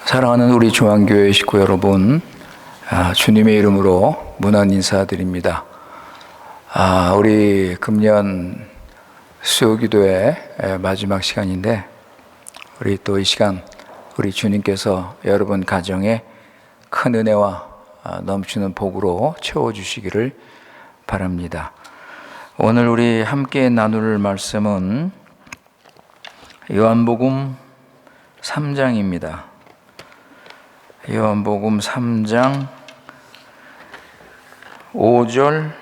사랑하는 우리 중앙교회 식구 여러분, 주님의 이름으로 문안 인사드립니다. 우리 금년 수요기도의 마지막 시간인데, 우리 또 이 시간 우리 주님께서 여러분 가정에 큰 은혜와 넘치는 복으로 채워주시기를 바랍니다. 오늘 우리 함께 나눌 말씀은 요한복음 3장입니다. 요한복음 3장 5절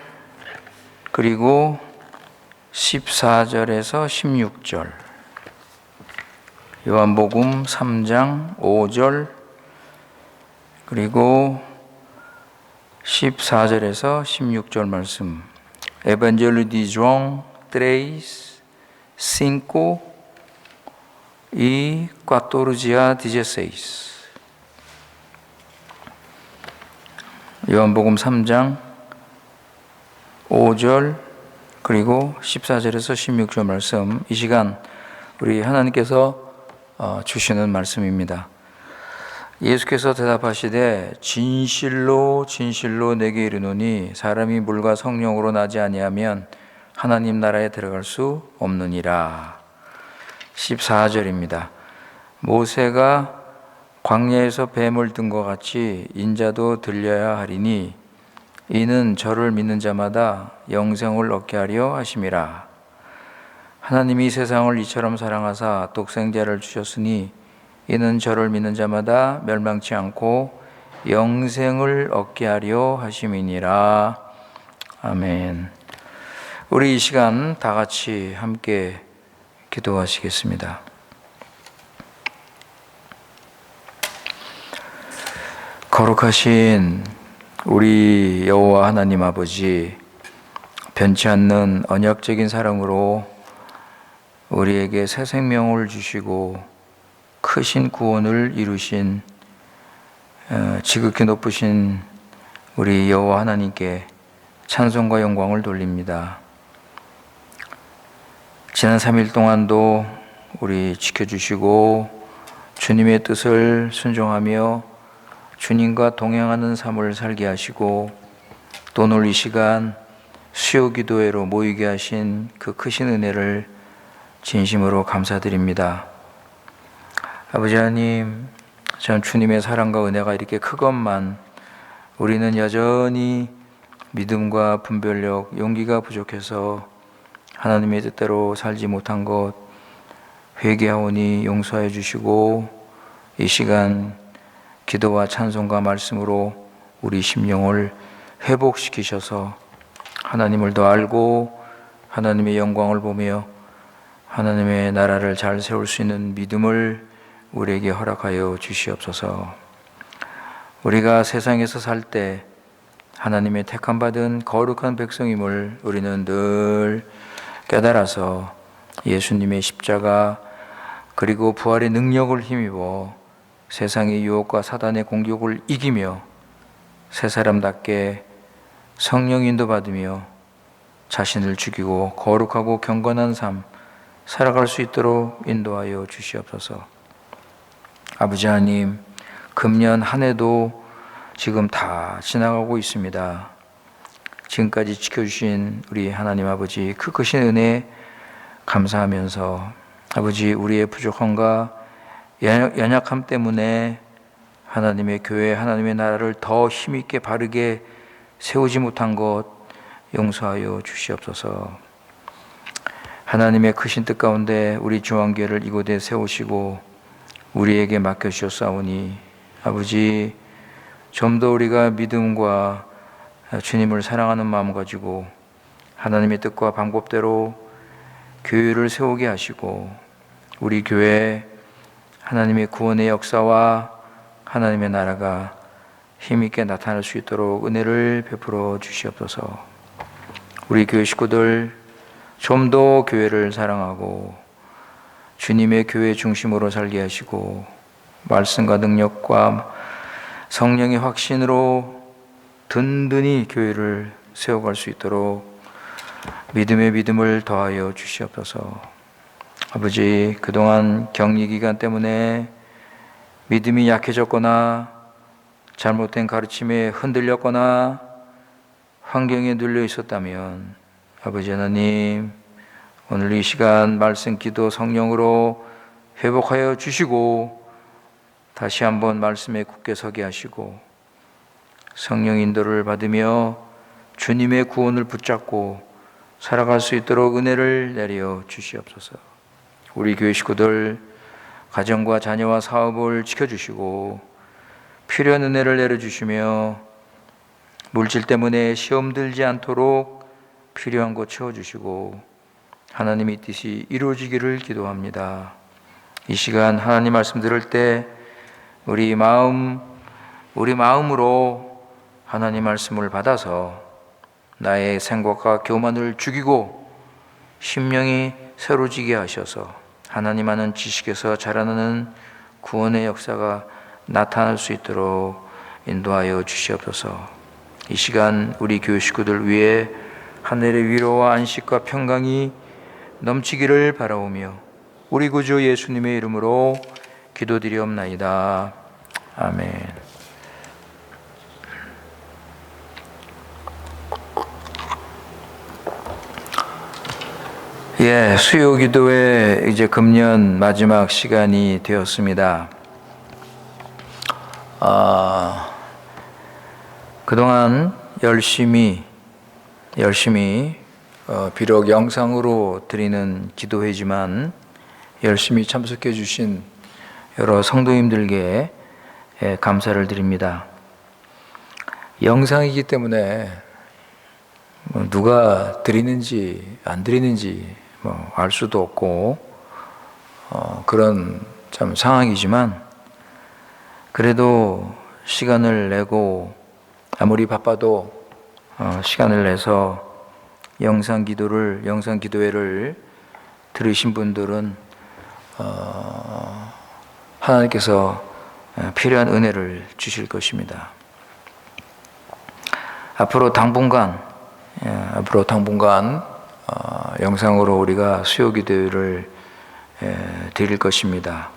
그리고 14절에서 16절. 요한복음 3장 5절 그리고 14절에서 16절 말씀. Evangelho de João 3, 5 e 14 a 16. 요한복음 3장 5절 그리고 14절에서 16절 말씀, 이 시간 우리 하나님께서 주시는 말씀입니다. 예수께서 대답하시되 진실로 진실로 내게 이르노니 사람이 물과 성령으로 나지 아니하면 하나님 나라에 들어갈 수 없느니라. 14절입니다. 모세가 광야에서 뱀을 든 것 같이 인자도 들려야 하리니 이는 저를 믿는 자마다 영생을 얻게 하려 하심이라. 하나님이 세상을 이처럼 사랑하사 독생자를 주셨으니 이는 저를 믿는 자마다 멸망치 않고 영생을 얻게 하려 하심이니라. 아멘. 우리 이 시간 다 같이 함께 기도하시겠습니다. 거룩하신 우리 여호와 하나님 아버지, 변치 않는 언약적인 사랑으로 우리에게 새 생명을 주시고 크신 구원을 이루신 지극히 높으신 우리 여호와 하나님께 찬송과 영광을 돌립니다. 지난 3일 동안도 우리 지켜주시고 주님의 뜻을 순종하며 주님과 동행하는 삶을 살게 하시고, 또 오늘 이 시간 수요 기도회로 모이게 하신 그 크신 은혜를 진심으로 감사드립니다. 아버지 하나님, 전 주님의 사랑과 은혜가 이렇게 크건만 우리는 여전히 믿음과 분별력, 용기가 부족해서 하나님의 뜻대로 살지 못한 것 회개하오니 용서해 주시고, 이 시간 기도와 찬송과 말씀으로 우리 심령을 회복시키셔서 하나님을 더 알고 하나님의 영광을 보며 하나님의 나라를 잘 세울 수 있는 믿음을 우리에게 허락하여 주시옵소서. 우리가 세상에서 살 때 하나님의 택함받은 거룩한 백성임을 우리는 늘 깨달아서 예수님의 십자가 그리고 부활의 능력을 힘입어 세상의 유혹과 사단의 공격을 이기며 새 사람답게 성령 인도받으며 자신을 죽이고 거룩하고 경건한 삶 살아갈 수 있도록 인도하여 주시옵소서. 아버지 하나님, 금년 한 해도 지금 다 지나가고 있습니다. 지금까지 지켜주신 우리 하나님 아버지 그 크신 은혜 감사하면서, 아버지 우리의 부족함과 연약함 때문에 하나님의 교회, 하나님의 나라를 더 힘있게 바르게 세우지 못한 것 용서하여 주시옵소서. 하나님의 크신 뜻 가운데 우리 중앙교회를 이곳에 세우시고 우리에게 맡겨주셨사오니, 아버지 좀 더 우리가 믿음과 주님을 사랑하는 마음 가지고 하나님의 뜻과 방법대로 교회를 세우게 하시고, 우리 교회 하나님의 구원의 역사와 하나님의 나라가 힘있게 나타날 수 있도록 은혜를 베풀어 주시옵소서. 우리 교회 식구들 좀 더 교회를 사랑하고 주님의 교회 중심으로 살게 하시고, 말씀과 능력과 성령의 확신으로 든든히 교회를 세워갈 수 있도록 믿음의 믿음을 더하여 주시옵소서. 아버지, 그동안 격리 기간 때문에 믿음이 약해졌거나 잘못된 가르침에 흔들렸거나 환경에 눌려 있었다면, 아버지 하나님, 오늘 이 시간 말씀 기도 성령으로 회복하여 주시고 다시 한번 말씀에 굳게 서게 하시고 성령 인도를 받으며 주님의 구원을 붙잡고 살아갈 수 있도록 은혜를 내려 주시옵소서. 우리 교회 식구들 가정과 자녀와 사업을 지켜주시고 필요한 은혜를 내려주시며 물질 때문에 시험 들지 않도록 필요한 것 채워주시고 하나님의 뜻이 이루어지기를 기도합니다. 이 시간 하나님 말씀 들을 때 우리 마음으로 하나님 말씀을 받아서 나의 생각과 교만을 죽이고 심령이 새로지게 하셔서 하나님 아는 지식에서 자라나는 구원의 역사가 나타날 수 있도록 인도하여 주시옵소서. 이 시간 우리 교회 식구들 위해 하늘의 위로와 안식과 평강이 넘치기를 바라오며 우리 구주 예수님의 이름으로 기도드리옵나이다. 아멘. 수요 기도회 이제 금년 마지막 시간이 되었습니다. 그동안 열심히 비록 영상으로 드리는 기도회지만 열심히 참석해 주신 여러 성도님들께 감사를 드립니다. 영상이기 때문에 누가 드리는지 안 드리는지 알 수도 없고 그런 참 상황이지만, 그래도 시간을 내고 아무리 바빠도 시간을 내서 영상 기도회를 들으신 분들은 하나님께서 필요한 은혜를 주실 것입니다. 앞으로 당분간 영상으로 우리가 수요 기도를 드릴 것입니다.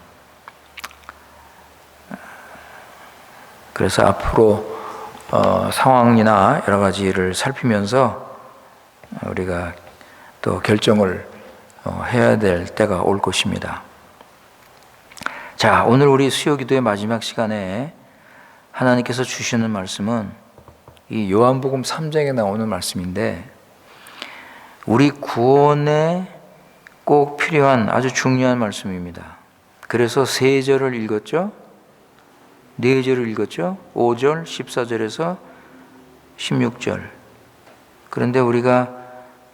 그래서 앞으로 상황이나 여러 가지를 살피면서 우리가 또 결정을 해야 될 때가 올 것입니다. 자, 오늘 우리 수요 기도의 마지막 시간에 하나님께서 주시는 말씀은 이 요한복음 3장에 나오는 말씀인데, 우리 구원에 꼭 필요한 아주 중요한 말씀입니다. 그래서 3절을 읽었죠? 4절을 읽었죠? 5절, 14절에서 16절. 그런데 우리가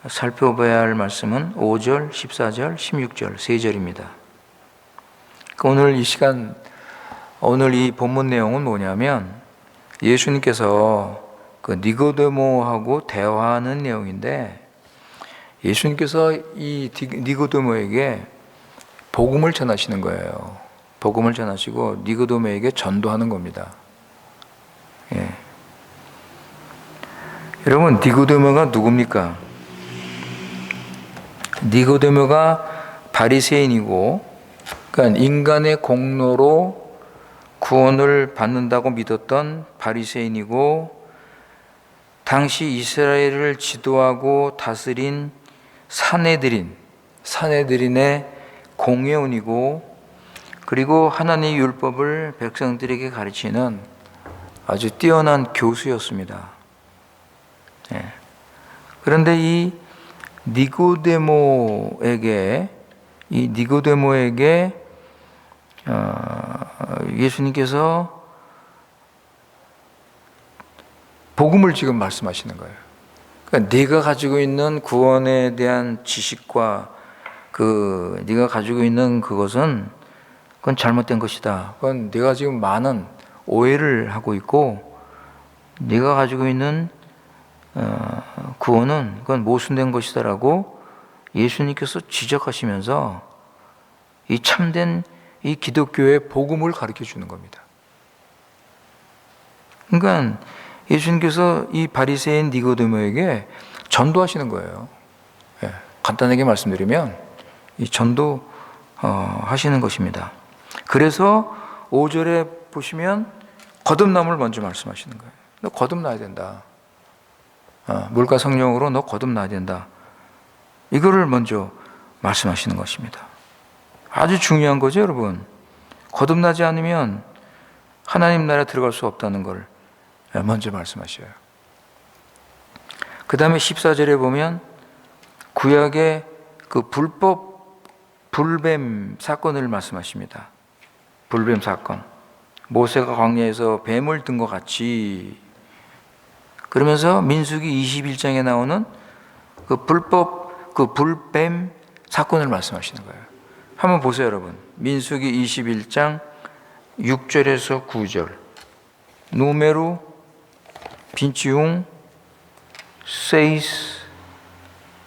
살펴봐야 할 말씀은 5절, 14절, 16절, 3절입니다. 오늘 이 시간, 오늘 이 본문 내용은 뭐냐면 예수님께서 그 니고데모하고 대화하는 내용인데, 예수님께서 이 니고데모에게 복음을 전하시는 거예요. 복음을 전하시고 니고데모에게 전도하는 겁니다. 예. 여러분, 니고데모가 누굽니까? 니고데모가 바리새인이고, 그러니까 인간의 공로로 구원을 받는다고 믿었던 바리새인이고, 당시 이스라엘을 지도하고 다스린 사내들인의 공회원이고, 그리고 하나님의 율법을 백성들에게 가르치는 아주 뛰어난 교수였습니다. 예. 그런데 이 니고데모에게 예수님께서 복음을 지금 말씀하시는 거예요. 그러니까 네가 가지고 있는 구원에 대한 지식과 네가 가지고 있는 그것은 그건 잘못된 것이다. 그건 네가 지금 많은 오해를 하고 있고, 네가 가지고 있는 구원은 그건 모순된 것이다라고 예수님께서 지적하시면서 이 참된 이 기독교의 복음을 가르쳐 주는 겁니다. 그러니까 예수님께서 이 바리새인 니고데모에게 전도하시는 거예요. 예, 간단하게 말씀드리면 이 전도 하시는 것입니다. 그래서 5절에 보시면 거듭남을 먼저 말씀하시는 거예요. 너 거듭나야 된다. 물과 성령으로 너 거듭나야 된다. 이거를 먼저 말씀하시는 것입니다. 아주 중요한 거죠, 여러분. 거듭나지 않으면 하나님 나라에 들어갈 수 없다는 걸 먼저 말씀하셔요. 그 다음에 14절에 보면 구약의 그 불뱀 사건을 말씀하십니다. 불뱀 사건. 모세가 광야에서 뱀을 든 것 같이, 그러면서 민수기 21장에 나오는 그 불뱀 사건을 말씀하시는 거예요. 한번 보세요, 여러분. 민수기 21장 6절에서 9절. 누메루 빈치웅 세이스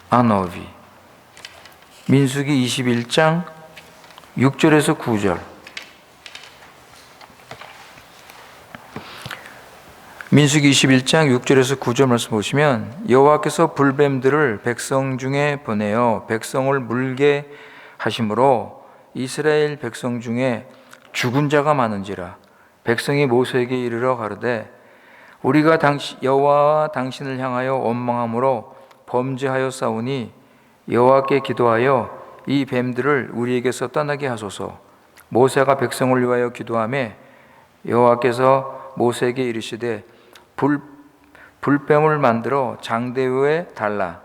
아노비. 민수기 21장 6절에서 9절. 민수기 21장 6절에서 9절 말씀 보시면, 여호와께서 불뱀들을 백성 중에 보내어 백성을 물게 하심으로 이스라엘 백성 중에 죽은 자가 많은지라. 백성이 모세에게 이르러 가로되 우리가 여호와와 당신을 향하여 원망함으로 범죄하여 싸우니 여호와께 기도하여 이 뱀들을 우리에게서 떠나게 하소서. 모세가 백성을 위하여 기도하매 여호와께서 모세에게 이르시되 불뱀을 만들어 장대 위에 달라.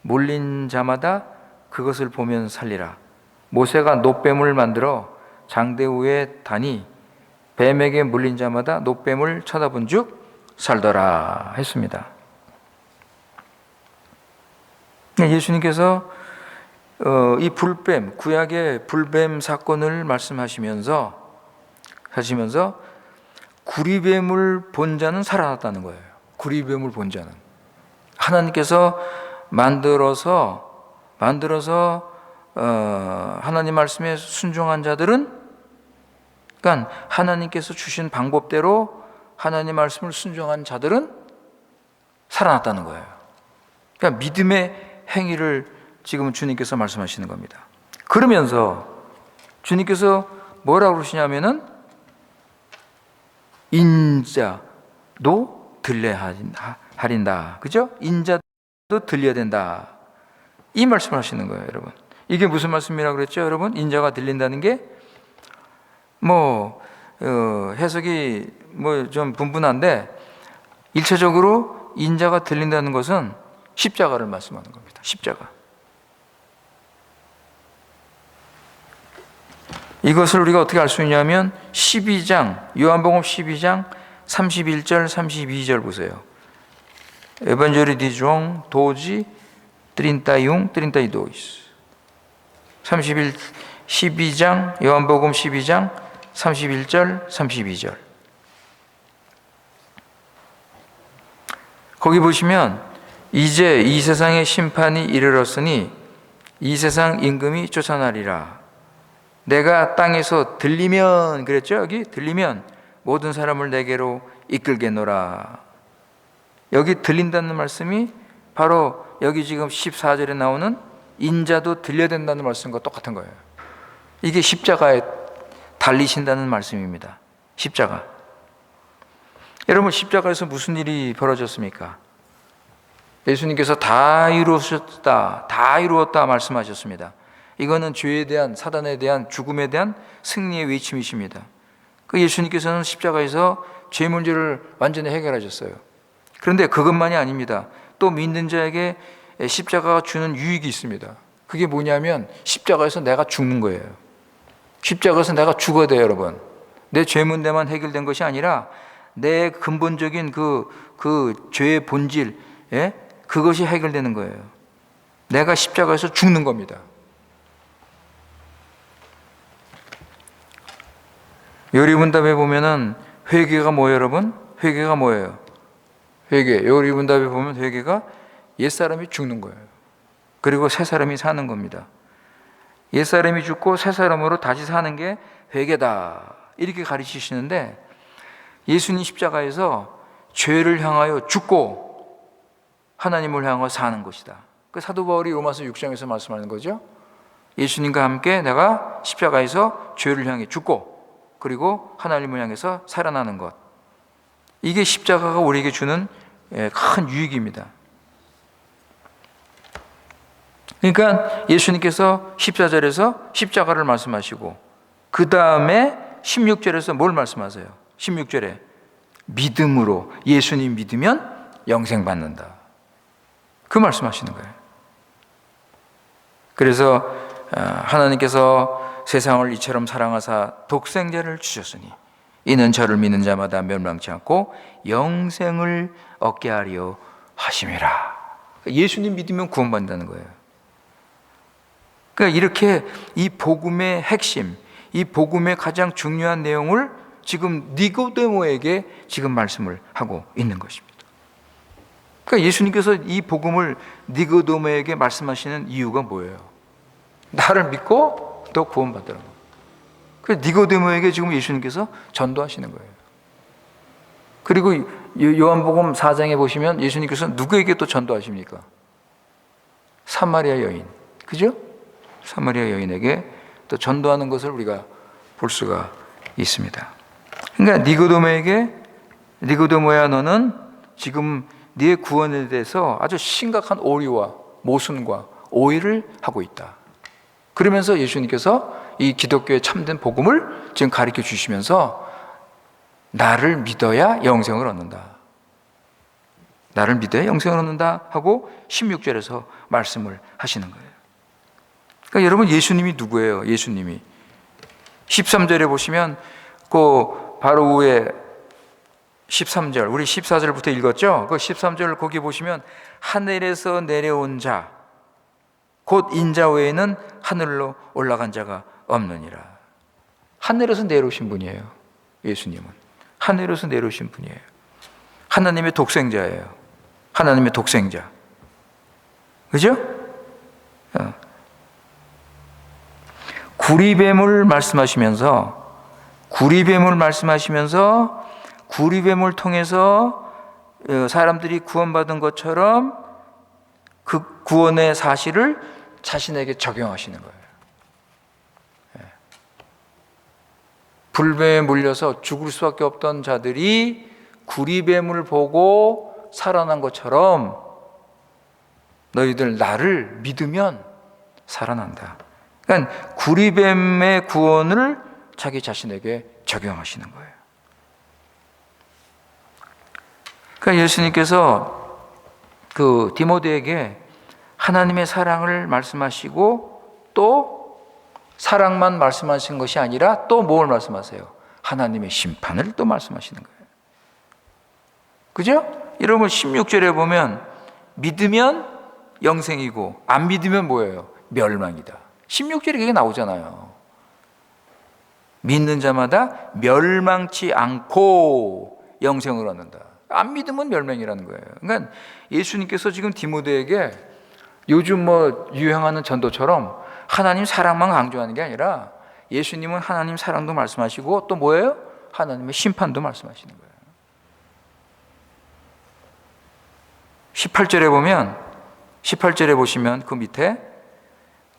물린 자마다 그것을 보면 살리라. 모세가 놋뱀을 만들어 장대 위에 다니 뱀에게 물린 자마다 놋뱀을 쳐다본 즉 살더라 했습니다. 예수님께서 이 구약의 불뱀 사건을 말씀하시면서 구리뱀을 본 자는 살아났다는 거예요. 구리뱀을 본 자는. 하나님께서 만들어서 하나님 말씀에 순종한 자들은, 그러니까 하나님께서 주신 방법대로 하나님 말씀을 순종한 자들은 살아났다는 거예요. 그러니까 믿음의 행위를 지금 주님께서 말씀하시는 겁니다. 그러면서 주님께서 뭐라고 그러시냐면은 인자도 들려야 하린다. 그죠? 인자도 들려야 된다. 이 말씀을 하시는 거예요, 여러분. 이게 무슨 말씀이라고 그랬죠, 여러분? 인자가 들린다는 게 해석이 좀 분분한데, 일차적으로 인자가 들린다는 것은 십자가를 말씀하는 겁니다. 십자가. 이것을 우리가 어떻게 알 수 있냐면 12장, 요한복음 12장 31절, 32절 보세요. 에반젤리 디 종 도지 32 12장, 요한복음 12장 31절, 32절. 거기 보시면 이제 이 세상의 심판이 이르렀으니 이 세상 임금이 쫓아나리라. 내가 땅에서 들리면, 그랬죠? 여기 들리면 모든 사람을 내게로 이끌겠노라. 여기 들린다는 말씀이 바로 여기 지금 14절에 나오는 인자도 들려야 된다는 말씀과 똑같은 거예요. 이게 십자가에 달리신다는 말씀입니다. 십자가. 여러분, 십자가에서 무슨 일이 벌어졌습니까? 예수님께서 다 이루었다, 다 이루었다 말씀하셨습니다. 이거는 죄에 대한, 사단에 대한, 죽음에 대한 승리의 외침이십니다. 그 예수님께서는 십자가에서 죄 문제를 완전히 해결하셨어요. 그런데 그것만이 아닙니다. 또 믿는 자에게 십자가가 주는 유익이 있습니다. 그게 뭐냐면 십자가에서 내가 죽는 거예요. 십자가에서 내가 죽어야 돼요, 여러분. 내 죄 문제만 해결된 것이 아니라 내 근본적인 그 죄의 본질, 그것이 해결되는 거예요. 내가 십자가에서 죽는 겁니다. 요리문답에 보면은 회개가 뭐예요, 여러분? 회개가 뭐예요? 회개. 요리문답에 보면 회개가 옛사람이 죽는 거예요. 그리고 새 사람이 사는 겁니다. 옛사람이 죽고 새 사람으로 다시 사는 게 회개다. 이렇게 가르치시는데, 예수님 십자가에서 죄를 향하여 죽고 하나님을 향하여 사는 것이다. 그 사도 바울이 로마서 6장에서 말씀하는 거죠. 예수님과 함께 내가 십자가에서 죄를 향해 죽고 그리고 하나님을 향해서 살아나는 것. 이게 십자가가 우리에게 주는 큰 유익입니다. 그러니까 예수님께서 14절에서 십자가를 말씀하시고 그 다음에 16절에서 뭘 말씀하세요? 16절에 믿음으로 예수님 믿으면 영생 받는다. 그 말씀하시는 거예요. 그래서 하나님께서 세상을 이처럼 사랑하사 독생자를 주셨으니 이는 저를 믿는 자마다 멸망치 않고 영생을 얻게 하려 하심이라. 예수님 믿으면 구원받는다는 거예요. 그러니까 이렇게 이 복음의 핵심, 이 복음의 가장 중요한 내용을 지금 니고데모에게 지금 말씀을 하고 있는 것입니다. 그러니까 예수님께서 이 복음을 니고데모에게 말씀하시는 이유가 뭐예요? 나를 믿고 너 구원받으라고. 그래서 니고데모에게 지금 예수님께서 전도하시는 거예요. 그리고 요한복음 4장에 보시면 예수님께서 누구에게 또 전도하십니까? 사마리아 여인, 그죠? 사마리아 여인에게 또 전도하는 것을 우리가 볼 수가 있습니다. 그러니까 니고데모야, 너는 지금 네 구원에 대해서 아주 심각한 오류와 모순과 오해를 하고 있다. 그러면서 예수님께서 이 기독교의 참된 복음을 지금 가르쳐 주시면서 나를 믿어야 영생을 얻는다. 나를 믿어야 영생을 얻는다 하고 16절에서 말씀을 하시는 거예요. 그러니까 여러분, 예수님이 누구예요? 예수님이 13절에 보시면 그 바로 위에 13절, 우리 14절부터 읽었죠? 그 13절 거기 보시면 하늘에서 내려온 자, 곧 인자 외에는 하늘로 올라간 자가 없느니라. 하늘에서 내려오신 분이에요. 예수님은 하늘에서 내려오신 분이에요. 하나님의 독생자예요. 하나님의 독생자. 그죠? 구리뱀을 말씀하시면서 구리뱀을 통해서 사람들이 구원받은 것처럼 그 구원의 사실을 자신에게 적용하시는 거예요. 불뱀에 물려서 죽을 수밖에 없던 자들이 구리뱀을 보고 살아난 것처럼 너희들 나를 믿으면 살아난다. 그러니까 구리뱀의 구원을 자기 자신에게 적용하시는 거예요. 그러니까 예수님께서 그 디모데에게 하나님의 사랑을 말씀하시고 또 사랑만 말씀하신 것이 아니라 또 뭘 말씀하세요? 하나님의 심판을 또 말씀하시는 거예요. 그죠? 여러분 16절에 보면 믿으면 영생이고 안 믿으면 뭐예요? 멸망이다. 16절에 그게 나오잖아요. 믿는 자마다 멸망치 않고 영생을 얻는다. 안 믿으면 멸망이라는 거예요. 그러니까 예수님께서 지금 디모데에게 요즘 유행하는 전도처럼 하나님 사랑만 강조하는 게 아니라 예수님은 하나님 사랑도 말씀하시고 또 뭐예요? 하나님의 심판도 말씀하시는 거예요. 18절에 보시면 그 밑에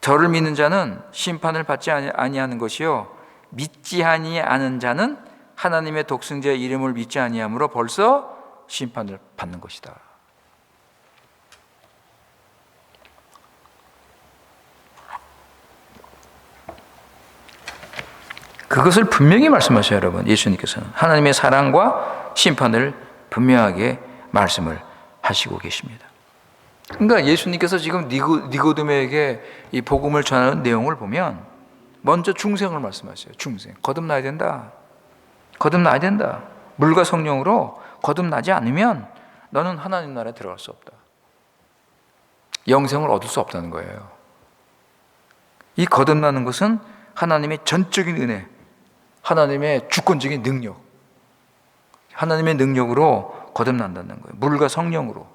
저를 믿는 자는 심판을 받지 아니하는 것이요 믿지 아니하는 자는 하나님의 독생자의 이름을 믿지 아니함으로 벌써 심판을 받는 것이다. 그것을 분명히 말씀하셔요, 여러분. 예수님께서는 하나님의 사랑과 심판을 분명하게 말씀을 하시고 계십니다. 그러니까 예수님께서 지금 니고데모에게 이 복음을 전하는 내용을 보면 먼저 중생을 말씀하셔요. 중생. 거듭나야 된다. 거듭나야 된다. 물과 성령으로 거듭나지 않으면 너는 하나님 나라에 들어갈 수 없다. 영생을 얻을 수 없다는 거예요. 이 거듭나는 것은 하나님의 전적인 은혜, 하나님의 주권적인 능력, 하나님의 능력으로 거듭난다는 거예요. 물과 성령으로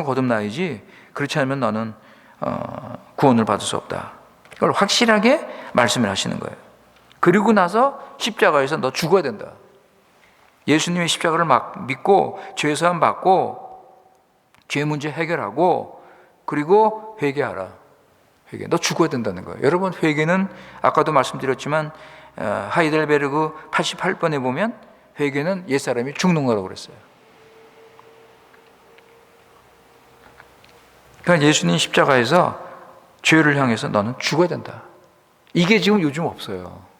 거듭나야지. 그렇지 않으면 너는 구원을 받을 수 없다. 이걸 확실하게 말씀을 하시는 거예요. 그리고 나서 십자가에서 너 죽어야 된다. 예수님의 십자가를 막 믿고 죄사함 받고 죄 문제 해결하고 그리고 회개하라. 회개. 너 죽어야 된다는 거예요. 여러분, 회개는 아까도 말씀드렸지만 하이델베르그 88번에 보면 회개는 옛사람이 죽는 거라고 그랬어요. 그러니까 예수님 십자가에서 죄를 향해서 너는 죽어야 된다. 이게 지금 요즘 없어요.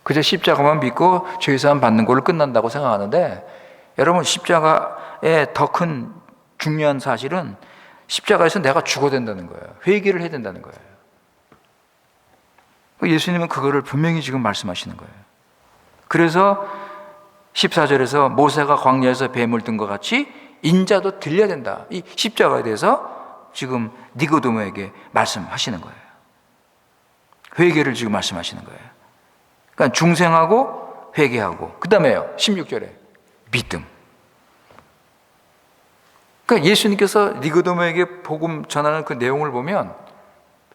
그저 십자가만 믿고 죄사함 받는 걸로 끝난다고 생각하는데 여러분, 십자가의 더 큰 중요한 사실은 십자가에서 내가 죽어야 된다는 거예요. 회개를 해야 된다는 거예요. 예수님은 그거를 분명히 지금 말씀하시는 거예요. 그래서 14절에서 모세가 광야에서 뱀을 든 것 같이 인자도 들려야 된다. 이 십자가에 대해서 지금 니고데모에게 말씀하시는 거예요. 회개를 지금 말씀하시는 거예요. 그러니까 중생하고 회개하고 그 다음에요 16절에 믿음. 그러니까 예수님께서 니고데모에게 복음 전하는 그 내용을 보면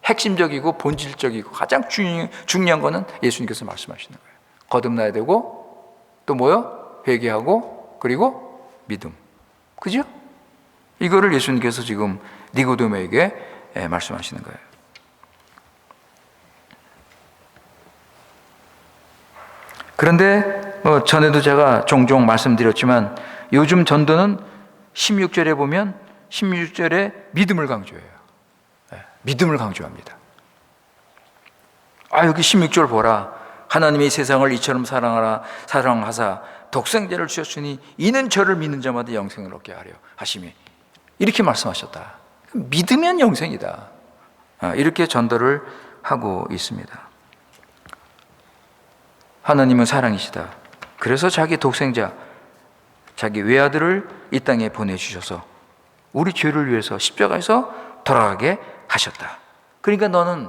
핵심적이고 본질적이고 가장 중요한 거는 예수님께서 말씀하시는 거예요. 거듭나야 되고 또 뭐요? 회개하고 그리고 믿음. 그죠? 이거를 예수님께서 지금 니고데모에게 말씀하시는 거예요. 그런데 전에도 제가 종종 말씀드렸지만 요즘 전도는 16절에 보면 16절에 믿음을 강조해요. 믿음을 강조합니다. 여기 16절 보라. 하나님이 세상을 이처럼 사랑하사 독생자를 주셨으니 이는 저를 믿는 자마다 영생을 얻게 하려 하심이 이렇게 말씀하셨다. 믿으면 영생이다. 이렇게 전도를 하고 있습니다. 하나님은 사랑이시다. 그래서 자기 독생자, 자기 외아들을 이 땅에 보내주셔서 우리 죄를 위해서 십자가에서 돌아가게 하셨다. 그러니까 너는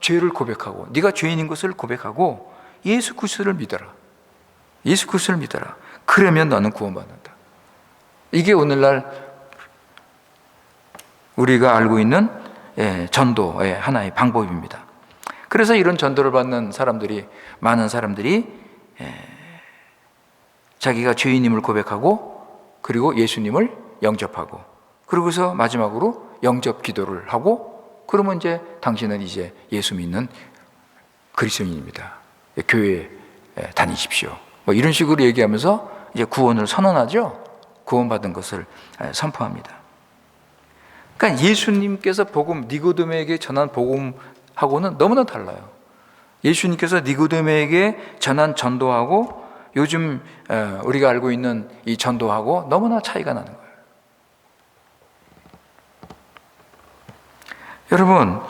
죄를 고백하고 네가 죄인인 것을 고백하고 예수 그리스도를 믿어라. 예수 그리스도를 믿어라. 그러면 너는 구원받는다. 이게 오늘날 우리가 알고 있는 전도의 하나의 방법입니다. 그래서 이런 전도를 받는 사람들이, 많은 사람들이 자기가 죄인임을 고백하고 그리고 예수님을 영접하고 그러고서 마지막으로 영접 기도를 하고 그러면 이제 당신은 이제 예수 믿는 그리스도인입니다. 교회에 다니십시오. 뭐 이런 식으로 얘기하면서 이제 구원을 선언하죠. 구원받은 것을 선포합니다. 그러니까 예수님께서 복음, 니고데모에게 전한 복음하고는 너무나 달라요. 예수님께서 니고데모에게 전한 전도하고 요즘 우리가 알고 있는 이 전도하고 너무나 차이가 나는 거예요. 여러분,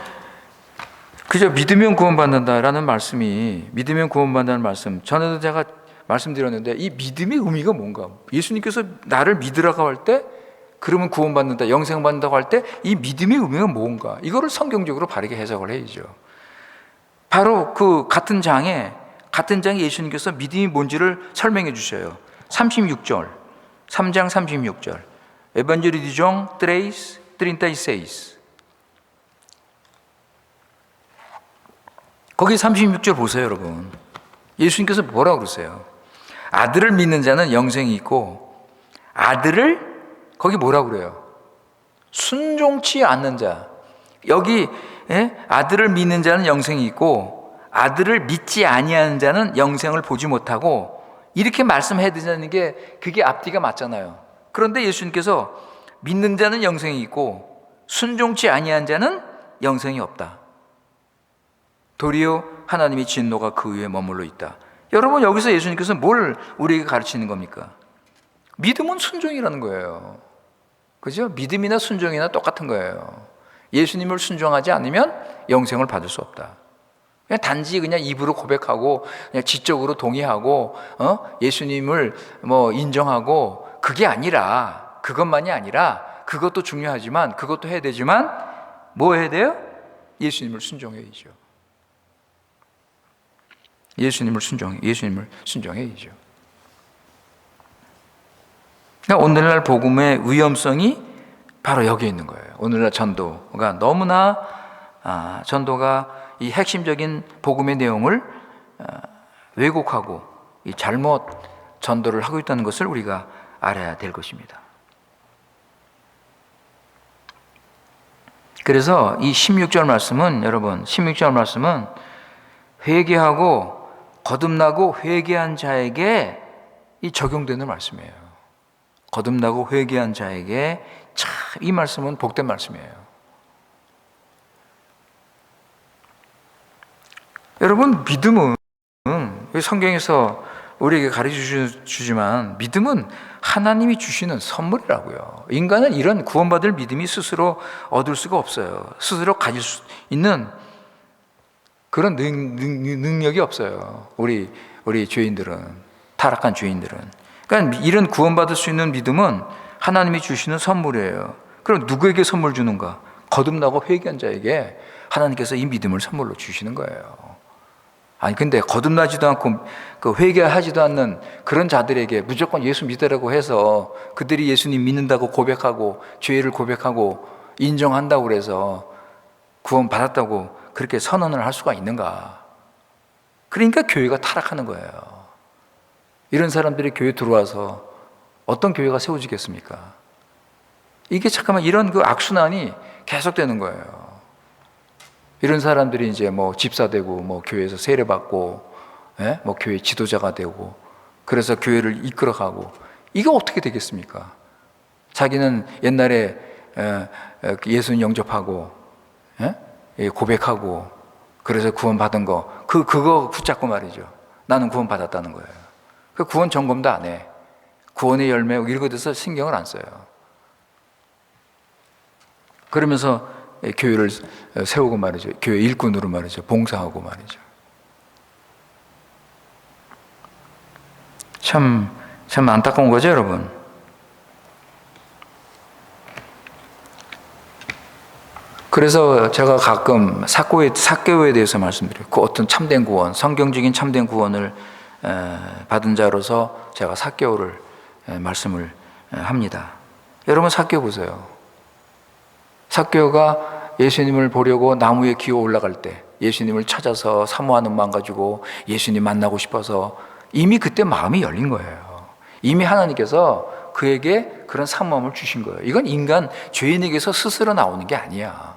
그저 믿으면 구원받는다라는 말씀이, 믿으면 구원받는다는 말씀, 전에도 제가 말씀드렸는데 이 믿음의 의미가 뭔가? 예수님께서 나를 믿으라고 할 때, 그러면 구원받는다, 영생받는다고 할 때 이 믿음의 의미가 뭔가? 이거를 성경적으로 바르게 해석을 해야죠. 바로 그 같은 장에 예수님께서 믿음이 뭔지를 설명해 주셔요. 36절, 3장 36절. Evangelization 3:36. 거기 36절 보세요, 여러분. 예수님께서 뭐라고 그러세요? 아들을 믿는 자는 영생이 있고, 아들을, 거기 뭐라고 그래요? 순종치 않는 자. 여기 아들을 믿는 자는 영생이 있고, 아들을 믿지 아니하는 자는 영생을 보지 못하고, 이렇게 말씀해 드리는 게 그게 앞뒤가 맞잖아요. 그런데 예수님께서 믿는 자는 영생이 있고 순종치 아니한 자는 영생이 없다. 도리어 하나님의 진노가 그 위에 머물러 있다. 여러분, 여기서 예수님께서 뭘 우리에게 가르치는 겁니까? 믿음은 순종이라는 거예요. 그죠? 믿음이나 순종이나 똑같은 거예요. 예수님을 순종하지 않으면 영생을 받을 수 없다. 단지 그냥 입으로 고백하고 그냥 지적으로 동의하고 예수님을 뭐 인정하고 그게 아니라, 그것만이 아니라, 그것도 중요하지만, 그것도 해야 되지만 뭐 해야 돼요? 예수님을 순종해야죠. 예수님을 순종해야죠. 그러니까 오늘날 복음의 위험성이 바로 여기에 있는 거예요. 오늘날 전도가 너무나 전도가 이 핵심적인 복음의 내용을 왜곡하고 이 잘못 전도를 하고 있다는 것을 우리가 알아야 될 것입니다. 그래서 이 16절 말씀은, 여러분, 16절 말씀은 회개하고 거듭나고 회개한 자에게 이 적용되는 말씀이에요. 거듭나고 회개한 자에게 참 이 말씀은 복된 말씀이에요. 여러분, 믿음은 성경에서 우리에게 가르쳐주지만 믿음은 하나님이 주시는 선물이라고요. 인간은 이런 구원받을 믿음이 스스로 얻을 수가 없어요. 스스로 가질 수 있는 그런 능력이 없어요. 우리 죄인들은, 타락한 죄인들은. 그러니까 이런 구원받을 수 있는 믿음은 하나님이 주시는 선물이에요. 그럼 누구에게 선물 주는가? 거듭나고 회개한 자에게 하나님께서 이 믿음을 선물로 주시는 거예요. 아니, 근데 거듭나지도 않고 그 회개하지도 않는 그런 자들에게 무조건 예수 믿으라고 해서 그들이 예수님 믿는다고 고백하고 죄를 고백하고 인정한다고 그래서 구원 받았다고 그렇게 선언을 할 수가 있는가? 그러니까 교회가 타락하는 거예요. 이런 사람들이 교회 들어와서 어떤 교회가 세워지겠습니까? 이게 잠깐만 이런 그 악순환이 계속되는 거예요. 이런 사람들이 이제 뭐 집사 되고 뭐 교회에서 세례받고 뭐 교회 지도자가 되고 그래서 교회를 이끌어가고, 이거 어떻게 되겠습니까? 자기는 옛날에 예수님 영접하고 고백하고 그래서 구원받은 거 그거 붙잡고 말이죠. 나는 구원받았다는 거예요. 그 구원 점검도 안 해. 구원의 열매 이런 것에 대해서 신경을 안 써요. 그러면서 교회를 세우고 말이죠. 교회 일꾼으로 말이죠. 봉사하고 말이죠. 참 안타까운 거죠, 여러분. 그래서 제가 가끔 사교에 대해서 말씀드려요. 그 어떤 참된 구원, 성경적인 참된 구원을 받은 자로서 제가 삭개오를 말씀을 합니다. 여러분 삭개오 보세요. 삭개오가 예수님을 보려고 나무에 기어 올라갈 때 예수님을 찾아서 사모하는 마음 가지고 예수님 만나고 싶어서 이미 그때 마음이 열린 거예요. 이미 하나님께서 그에게 그런 사모함을 주신 거예요. 이건 인간 죄인에게서 스스로 나오는 게 아니야.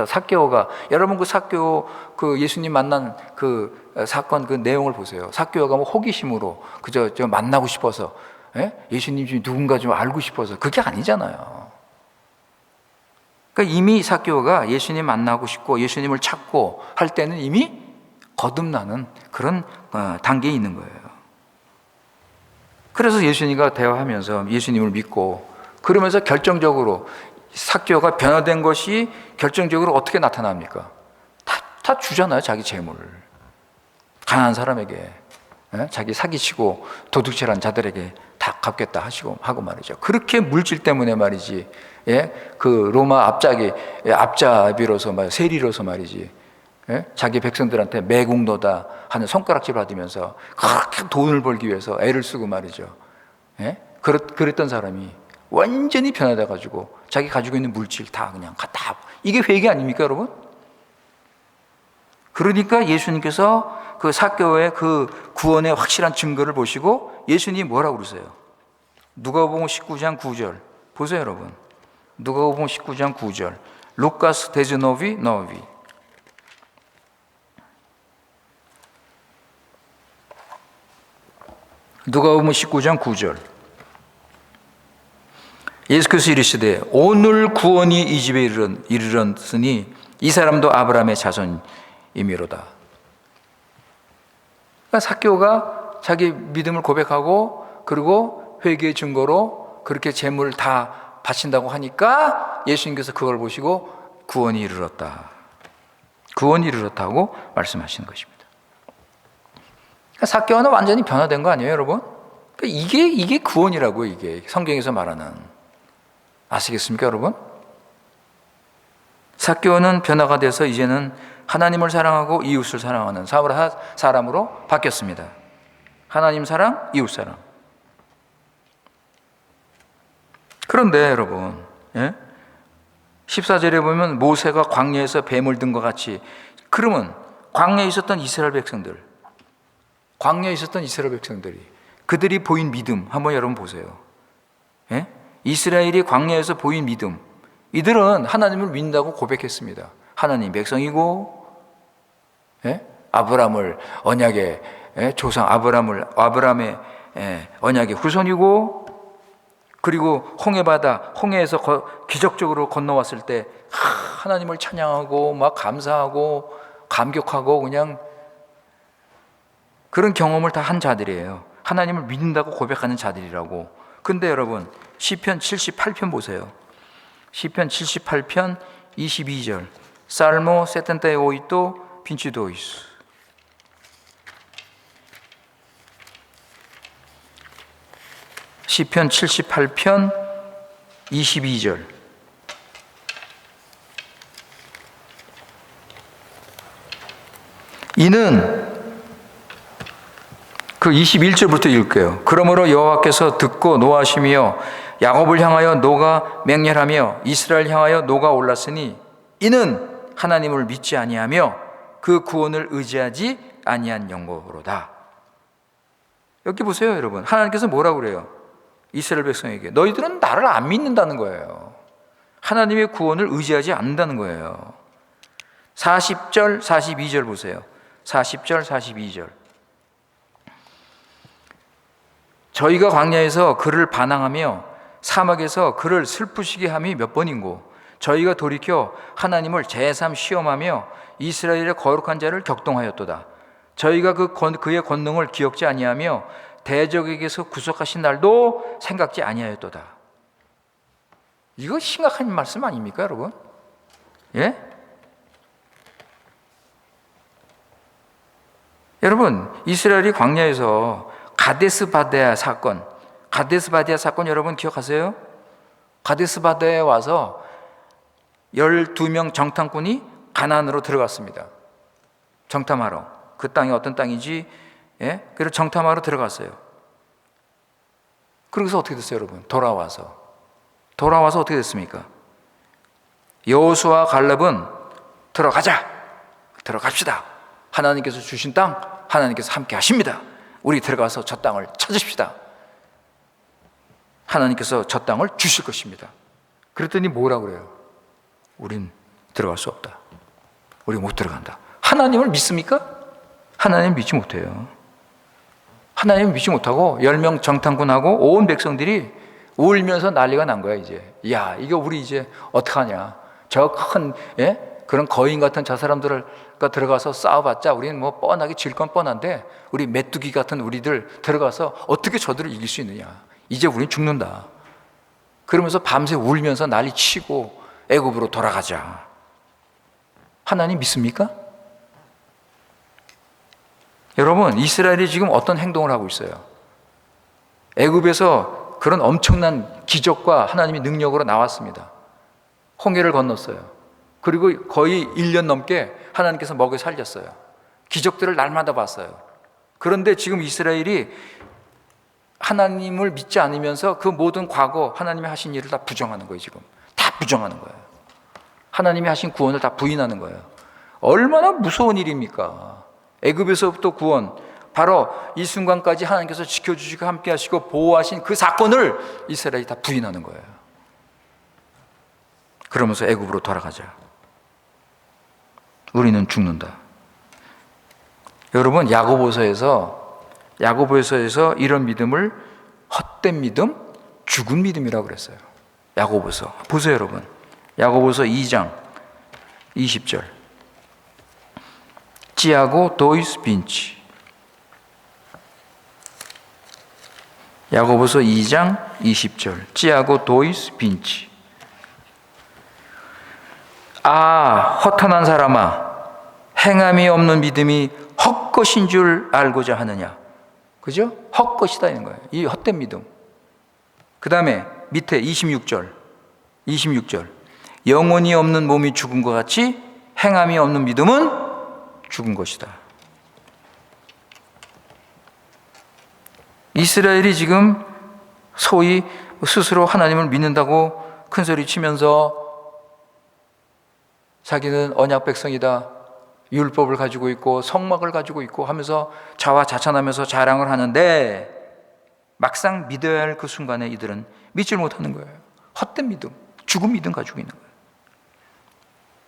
삭개오가 여러분 그 삭개오 그 예수님 만난 그 사건 그 내용을 보세요. 삭개오가 호기심으로 그저 만나고 싶어서 예수님 좀 누군가 좀 알고 싶어서 그게 아니잖아요. 그러니까 이미 삭개오가 예수님 만나고 싶고 예수님을 찾고 할 때는 이미 거듭나는 그런 단계에 있는 거예요. 그래서 예수님과 대화하면서 예수님을 믿고 그러면서 결정적으로 삭개오가 변화된 것이 결정적으로 어떻게 나타납니까? 다 주잖아요. 자기 재물을 가난한 사람에게, 자기 사기치고 도둑질한 자들에게 다 갚겠다 하고 말이죠. 그렇게 물질 때문에 말이지, 그 로마 앞잡이로서 세리로서 말이지, 자기 백성들한테 매국노다 하는 손가락질 받으면서 그렇게 돈을 벌기 위해서 애를 쓰고 말이죠. 그랬던 사람이 완전히 변화돼 가지고 자기 가지고 있는 물질 다 그냥 갖다, 이게 회개 아닙니까, 여러분? 그러니까 예수님께서 그 삭개오의 그 구원의 확실한 증거를 보시고 예수님이 뭐라고 그러세요? 누가복음 19장 9절 보세요, 여러분. 누가복음 19장 9절. 루카스 데즈노비 노비. 누가복음 19장 9절. 예수께서 이르시되 오늘 구원이 이 집에 이르렀으니 이 사람도 아브라함의 자손이미로다. 그러니까 삭개오가 자기 믿음을 고백하고 그리고 회개의 증거로 그렇게 재물을 다 바친다고 하니까 예수님께서 그걸 보시고 구원이 이르렀다. 구원이 이르렀다고 말씀하시는 것입니다. 그러니까 삭개오는 완전히 변화된 거 아니에요, 여러분? 그러니까 이게 구원이라고, 이게 성경에서 말하는. 아시겠습니까, 여러분? 삭개오는 변화가 돼서 이제는 하나님을 사랑하고 이웃을 사랑하는 사람으로 바뀌었습니다. 하나님 사랑, 이웃 사랑. 그런데 여러분, 14절에 보면 모세가 광야에서 뱀을 든 것 같이, 그러면 광야에 있었던 이스라엘 백성들이 그들이 보인 믿음 한번 여러분 보세요. 이스라엘이 광야에서 보인 믿음, 이들은 하나님을 믿는다고 고백했습니다. 하나님 백성이고, 아브라함을 언약의 조상, 아브라함의 언약의 후손이고, 그리고 홍해에서 기적적으로 건너왔을 때 하나님을 찬양하고 막 감사하고 감격하고 그냥 그런 경험을 다 한 자들이에요. 하나님을 믿는다고 고백하는 자들이라고. 근데 여러분 시편 78편 보세요. 시편 78편 22절. 살모 78 22. 시편 78편 22절. 이는 그 21절부터 읽을게요. 그러므로 여호와께서 듣고 노하시며 야곱을 향하여 노가 맹렬하며 이스라엘 향하여 노가 올랐으니 이는 하나님을 믿지 아니하며 그 구원을 의지하지 아니한 영광으로다. 여기 보세요, 여러분. 하나님께서 뭐라고 그래요? 이스라엘 백성에게 너희들은 나를 안 믿는다는 거예요. 하나님의 구원을 의지하지 않는다는 거예요. 40절 42절 보세요. 40절 42절. 저희가 광야에서 그를 반항하며 사막에서 그를 슬프시게 함이 몇 번인고 저희가 돌이켜 하나님을 제삼 시험하며 이스라엘의 거룩한 자를 격동하였도다. 저희가 그의 권능을 기억지 아니하며 대적에게서 구속하신 날도 생각지 아니하였도다. 이거 심각한 말씀 아닙니까, 여러분? 예? 여러분, 이스라엘이 광야에서 가데스 바네아 사건 여러분 기억하세요? 가데스 바네아에 와서 12명 정탐꾼이 가나안으로 들어갔습니다. 정탐하러. 그 땅이 어떤 땅인지 예? 그리고 정탐하러 들어갔어요. 그러고서 어떻게 됐어요, 여러분? 돌아와서 어떻게 됐습니까? 여호수아와 갈렙은 들어갑시다. 하나님께서 주신 땅, 하나님께서 함께 하십니다. 우리 들어가서 저 땅을 찾읍시다. 하나님께서 저 땅을 주실 것입니다. 그랬더니 뭐라고 그래요? 우린 들어갈 수 없다. 우리 못 들어간다. 하나님을 믿습니까? 하나님 믿지 못해요. 하나님을 믿지 못하고 10명 정탐꾼하고 온 백성들이 울면서 난리가 난 거야. 이제 야, 이거 우리 이제 어떡하냐. 저 큰 그런 거인 같은 저 사람들과 들어가서 싸워봤자 우리는 뭐 뻔하게 질 건 뻔한데 우리 메뚜기 같은 우리들 들어가서 어떻게 저들을 이길 수 있느냐. 이제 우린 죽는다. 그러면서 밤새 울면서 난리 치고 애굽으로 돌아가자. 하나님 믿습니까? 여러분, 이스라엘이 지금 어떤 행동을 하고 있어요? 애굽에서 그런 엄청난 기적과 하나님의 능력으로 나왔습니다. 홍해를 건넜어요. 그리고 거의 1년 넘게 하나님께서 먹여 살렸어요. 기적들을 날마다 봤어요. 그런데 지금 이스라엘이 하나님을 믿지 않으면서 그 모든 과거 하나님이 하신 일을 다 부정하는 거예요. 지금 다 부정하는 거예요. 하나님이 하신 구원을 다 부인하는 거예요. 얼마나 무서운 일입니까? 애굽에서부터 구원, 바로 이 순간까지 하나님께서 지켜주시고 함께 하시고 보호하신 그 사건을 이스라엘이 다 부인하는 거예요. 그러면서 애굽으로 돌아가자. 우리는 죽는다. 여러분, 야고보서에서 이런 믿음을 헛된 믿음, 죽은 믿음이라고 그랬어요. 야고보서 보세요, 여러분. 야고보서 2장 20절. 찌하고 도이스 빈치. 야고보서 2장 20절. 찌하고 도이스 빈치. 아, 허탄한 사람아, 행함이 없는 믿음이 헛것인 줄 알고자 하느냐. 그죠? 헛것이다 이런 거예요. 이 헛된 믿음. 그 다음에 밑에 26절. 영혼이 없는 몸이 죽은 것 같이 행함이 없는 믿음은 죽은 것이다. 이스라엘이 지금 소위 스스로 하나님을 믿는다고 큰소리 치면서 자기는 언약 백성이다, 율법을 가지고 있고 성막을 가지고 있고 하면서 자화자찬하면서 자랑을 하는데 막상 믿어야 할 그 순간에 이들은 믿질 못하는 거예요. 헛된 믿음, 죽은 믿음 가지고 있는 거예요.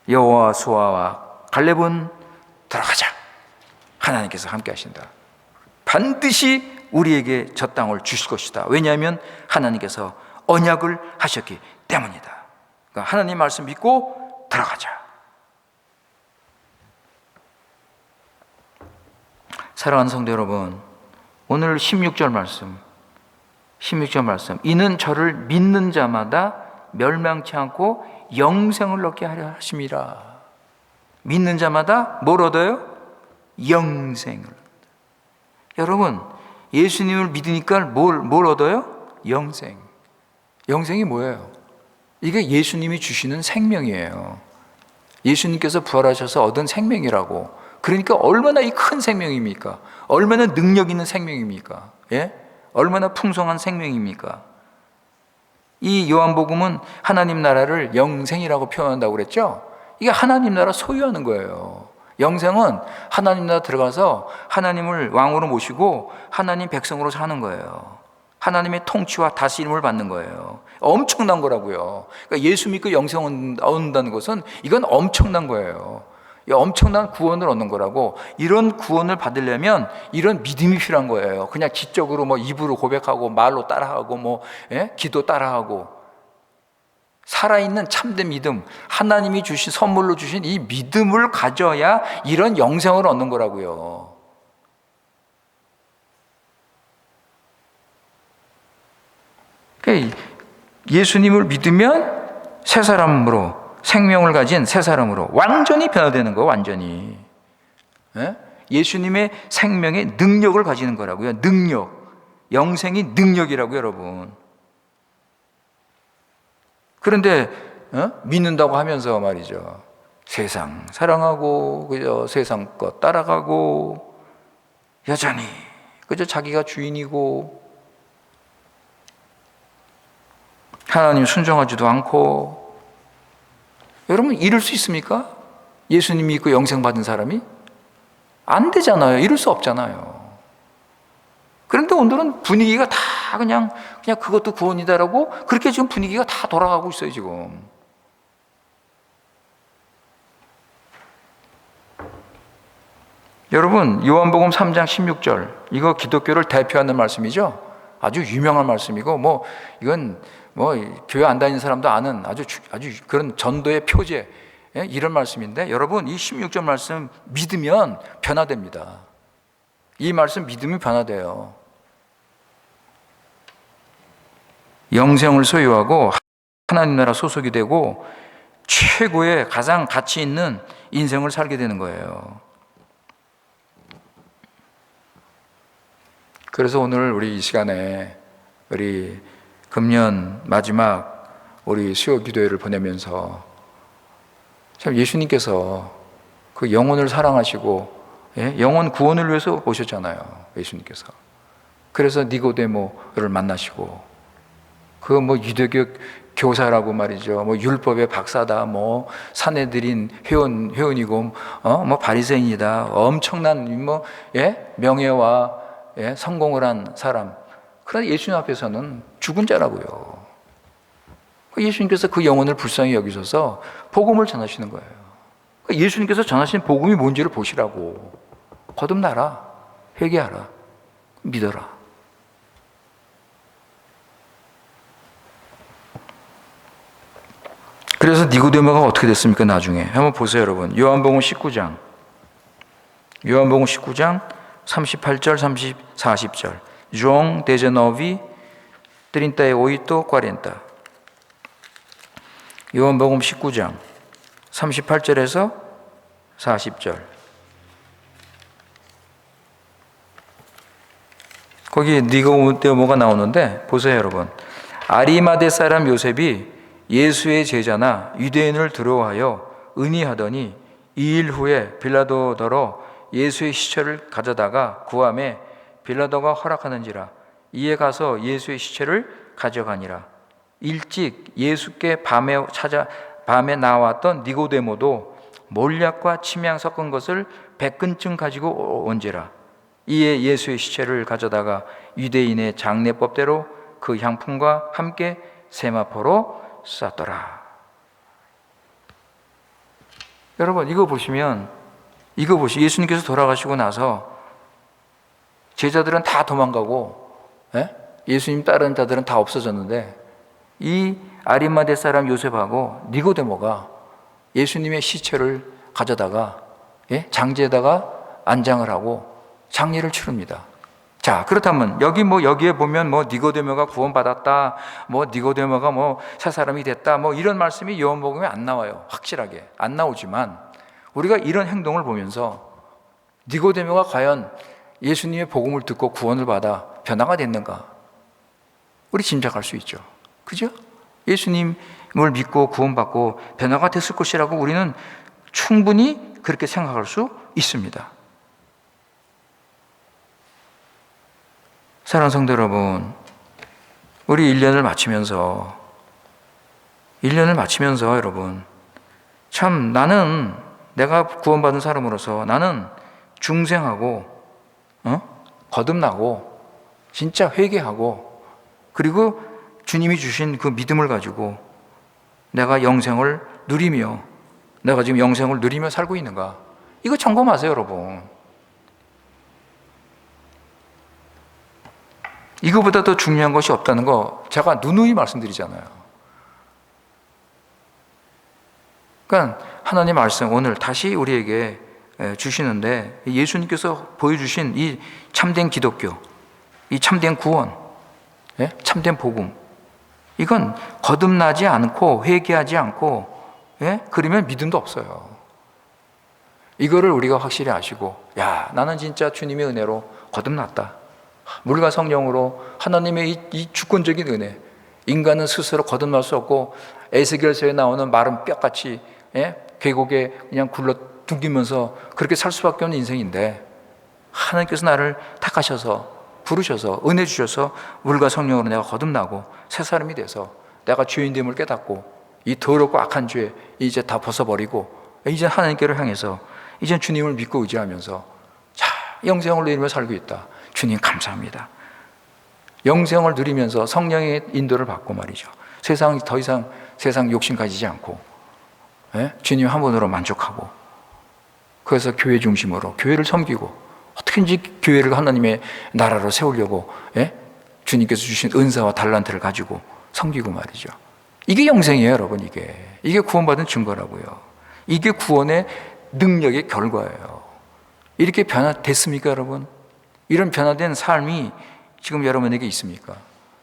여호수아와 갈렙은 들어가자. 하나님께서 함께 하신다. 반드시 우리에게 저 땅을 주실 것이다. 왜냐하면 하나님께서 언약을 하셨기 때문이다. 그러니까 하나님 말씀 믿고 들어가자. 사랑하는 성도 여러분, 오늘 16절 말씀. 이는 저를 믿는 자마다 멸망치 않고 영생을 얻게 하려 하심이라. 믿는 자마다 뭘 얻어요? 영생을. 여러분, 예수님을 믿으니까 뭘 얻어요? 영생. 영생이 뭐예요? 이게 예수님이 주시는 생명이에요. 예수님께서 부활하셔서 얻은 생명이라고. 그러니까 얼마나 이 큰 생명입니까? 얼마나 능력 있는 생명입니까? 예? 얼마나 풍성한 생명입니까? 이 요한복음은 하나님 나라를 영생이라고 표현한다고 그랬죠? 이게 하나님 나라 소유하는 거예요. 영생은 하나님 나라 들어가서 하나님을 왕으로 모시고 하나님 백성으로 사는 거예요. 하나님의 통치와 다스림을 받는 거예요. 엄청난 거라고요. 그러니까 예수 믿고 영생을 얻는다는 것은 이건 엄청난 거예요. 엄청난 구원을 얻는 거라고. 이런 구원을 받으려면 이런 믿음이 필요한 거예요. 그냥 지적으로 뭐 입으로 고백하고 말로 따라하고 기도 따라하고. 살아있는 참된 믿음, 하나님이 주신 선물로 주신 이 믿음을 가져야 이런 영생을 얻는 거라고요. 예수님을 믿으면 새 사람으로, 생명을 가진 새 사람으로 완전히 변화되는 거예요. 완전히. 예수님의 생명의 능력을 가지는 거라고요. 능력. 영생이 능력이라고요, 여러분. 그런데 믿는다고 하면서 말이죠, 세상 사랑하고 그죠, 세상 것 따라가고 여전히 그저 자기가 주인이고 하나님 순종하지도 않고. 여러분, 이럴 수 있습니까? 예수님 믿고 영생 받은 사람이? 안 되잖아요. 이럴 수 없잖아요. 그런데 오늘은 분위기가 다 그냥 그것도 구원이다라고 그렇게 지금 분위기가 다 돌아가고 있어요, 지금. 여러분, 요한복음 3장 16절, 이거 기독교를 대표하는 말씀이죠. 아주 유명한 말씀이고, 이건 교회 안 다니는 사람도 아는 아주 그런 전도의 표제, 이런 말씀인데, 여러분, 이 16절 말씀 믿으면 변화됩니다. 이 말씀 믿으면 변화돼요. 영생을 소유하고 하나님 나라 소속이 되고 최고의 가장 가치 있는 인생을 살게 되는 거예요. 그래서 오늘 우리 이 시간에 우리 금년 마지막 우리 수요 기도회를 보내면서 참 예수님께서 그 영혼을 사랑하시고 영혼 구원을 위해서 오셨잖아요. 예수님께서. 그래서 니고데모를 만나시고 그 유대교 교사라고 말이죠. 율법의 박사다. 사내들인 회원이고 바리새인이다. 엄청난 명예와 성공을 한 사람. 그러나 예수님 앞에서는 죽은 자라고요. 예수님께서 그 영혼을 불쌍히 여기셔서 복음을 전하시는 거예요. 예수님께서 전하신 복음이 뭔지를 보시라고. 거듭나라. 회개하라. 믿어라. 그래서 니고데모가 어떻게 됐습니까? 나중에 한번 보세요, 여러분. 요한복음 19장 38절, 40절. João 19, 38, 40. 요한복음 19장 38절에서 40절. 거기 니고데모가 나오는데 보세요, 여러분. 아리마대 사람 요셉이 예수의 제자나 유대인을 두려워하여 의니하더니 2일 후에 빌라도더러 예수의 시체를 가져다가 구함에 빌라도가 허락하는지라. 이에 가서 예수의 시체를 가져가니라. 일찍 예수께 밤에 나왔던 니고데모도 몰약과 침향 섞은 것을 100근쯤 가지고 온지라. 이에 예수의 시체를 가져다가 유대인의 장례법대로 그 향품과 함께 세마포로 쌌더라. 여러분, 이거 보시면 예수님께서 돌아가시고 나서 제자들은 다 도망가고 예수님 따르는 자들은 다 없어졌는데 이 아리마대 사람 요셉하고 니고데모가 예수님의 시체를 가져다가 장제에다가 안장을 하고 장례를 치릅니다. 자, 그렇다면 여기에 보면 니고데모가 구원받았다, 니고데모가 새 사람이 됐다, 이런 말씀이 요한복음에 안 나와요. 확실하게 안 나오지만 우리가 이런 행동을 보면서 니고데모가 과연 예수님의 복음을 듣고 구원을 받아 변화가 됐는가? 우리 짐작할 수 있죠. 그죠? 예수님을 믿고 구원받고 변화가 됐을 것이라고 우리는 충분히 그렇게 생각할 수 있습니다. 사랑하는 성도 여러분, 우리 1년을 마치면서 여러분, 참 내가 구원받은 사람으로서 나는 중생하고 거듭나고 진짜 회개하고 그리고 주님이 주신 그 믿음을 가지고 내가 지금 영생을 누리며 살고 있는가? 이거 점검하세요, 여러분. 이거보다 더 중요한 것이 없다는 거 제가 누누이 말씀드리잖아요. 그러니까 하나님 말씀 오늘 다시 우리에게 주시는데 예수님께서 보여주신 이 참된 기독교, 이 참된 구원, 참된 복음, 이건 거듭나지 않고 회개하지 않고 그러면 믿음도 없어요. 이거를 우리가 확실히 아시고 나는 진짜 주님의 은혜로 거듭났다. 물과 성령으로 하나님의 이 주권적인 은혜, 인간은 스스로 거듭날 수 없고 에스겔서에 나오는 마른 뼈같이 계곡에 그냥 굴러 둥기면서 그렇게 살 수밖에 없는 인생인데 하나님께서 나를 택하셔서 부르셔서 은혜 주셔서 물과 성령으로 내가 거듭나고 새 사람이 돼서 내가 죄인됨을 깨닫고 이 더럽고 악한 죄 이제 다 벗어버리고 이제 하나님께를 향해서 이제 주님을 믿고 의지하면서 자, 영생을 누리며 살고 있다. 주님 감사합니다. 영생을 누리면서 성령의 인도를 받고 말이죠. 세상 더 이상 세상 욕심 가지지 않고 주님 한 분으로 만족하고 그래서 교회 중심으로 교회를 섬기고 어떻게든지 교회를 하나님의 나라로 세우려고 주님께서 주신 은사와 달란트를 가지고 섬기고 말이죠. 이게 영생이에요, 여러분. 이게 구원받은 증거라고요. 이게 구원의 능력의 결과예요. 이렇게 변화됐습니까, 여러분? 이런 변화된 삶이 지금 여러분에게 있습니까?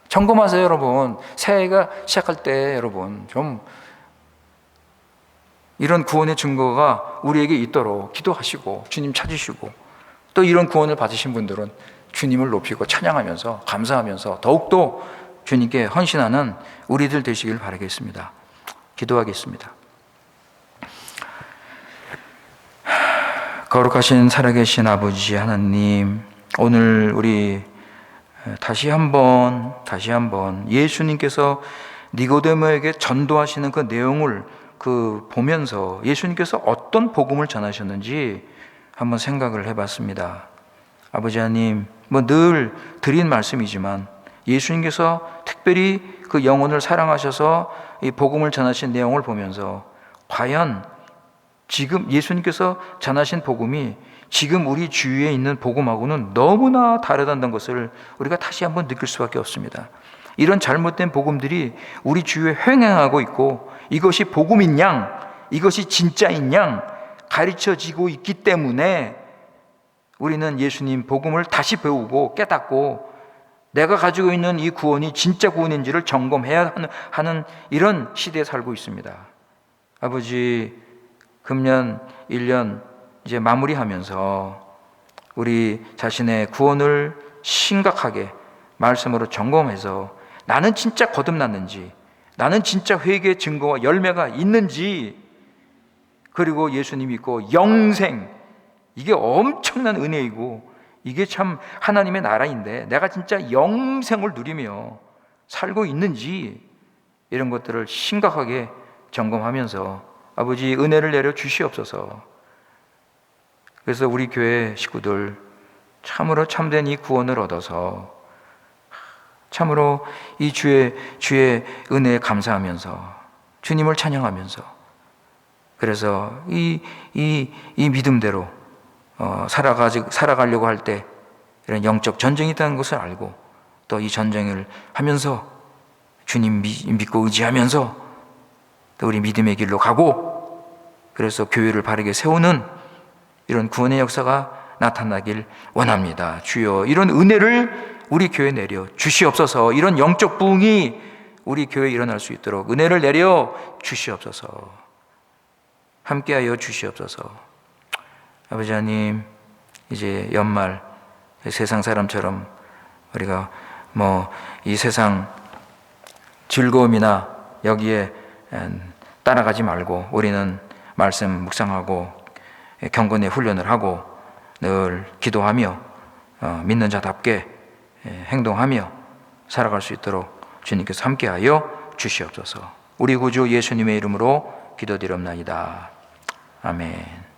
점검하세요, 여러분. 새해가 시작할 때 여러분 좀 이런 구원의 증거가 우리에게 있도록 기도하시고 주님 찾으시고 또 이런 구원을 받으신 분들은 주님을 높이고 찬양하면서 감사하면서 더욱더 주님께 헌신하는 우리들 되시길 바라겠습니다. 기도하겠습니다. 거룩하신 살아계신 아버지 하나님, 오늘 우리 다시 한번 예수님께서 니고데모에게 전도하시는 그 내용을 보면서 예수님께서 어떤 복음을 전하셨는지 한번 생각을 해봤습니다. 아버지 하나님, 늘 드린 말씀이지만 예수님께서 특별히 그 영혼을 사랑하셔서 이 복음을 전하신 내용을 보면서 과연 지금 예수님께서 전하신 복음이 지금 우리 주위에 있는 복음하고는 너무나 다르다는 것을 우리가 다시 한번 느낄 수밖에 없습니다. 이런 잘못된 복음들이 우리 주위에 횡행하고 있고 이것이 복음인 양, 이것이 진짜인 양 가르쳐지고 있기 때문에 우리는 예수님 복음을 다시 배우고 깨닫고 내가 가지고 있는 이 구원이 진짜 구원인지를 점검해야 하는 이런 시대에 살고 있습니다. 아버지, 금년 1년 이제 마무리하면서 우리 자신의 구원을 심각하게 말씀으로 점검해서 나는 진짜 거듭났는지, 나는 진짜 회개의 증거와 열매가 있는지, 그리고 예수님 믿고 영생, 이게 엄청난 은혜이고 이게 참 하나님의 나라인데 내가 진짜 영생을 누리며 살고 있는지 이런 것들을 심각하게 점검하면서 아버지 은혜를 내려 주시옵소서. 그래서 우리 교회 식구들 참으로 참된 이 구원을 얻어서 참으로 이 주의 은혜에 감사하면서 주님을 찬양하면서 그래서 이 믿음대로 살아가려고 할 때 이런 영적 전쟁이 있다는 것을 알고 또 이 전쟁을 하면서 주님 믿고 의지하면서 또 우리 믿음의 길로 가고 그래서 교회를 바르게 세우는 이런 구원의 역사가 나타나길 원합니다. 주여, 이런 은혜를 우리 교회에 내려 주시옵소서. 이런 영적 부흥이 우리 교회에 일어날 수 있도록 은혜를 내려 주시옵소서. 함께하여 주시옵소서. 아버지 하나님, 이제 연말 세상 사람처럼 우리가 이 세상 즐거움이나 여기에 따라가지 말고 우리는 말씀 묵상하고 경건의 훈련을 하고 늘 기도하며 믿는 자답게 행동하며 살아갈 수 있도록 주님께서 함께하여 주시옵소서. 우리 구주 예수님의 이름으로 기도드립나이다. 아멘.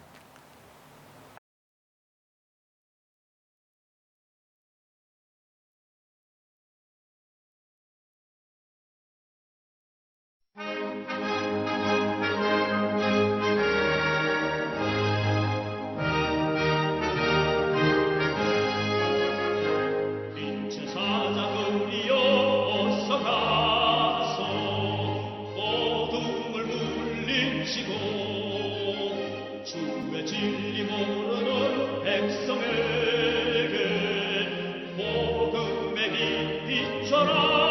주의 진리 모르는 백성에게 복음의 빛 비춰라.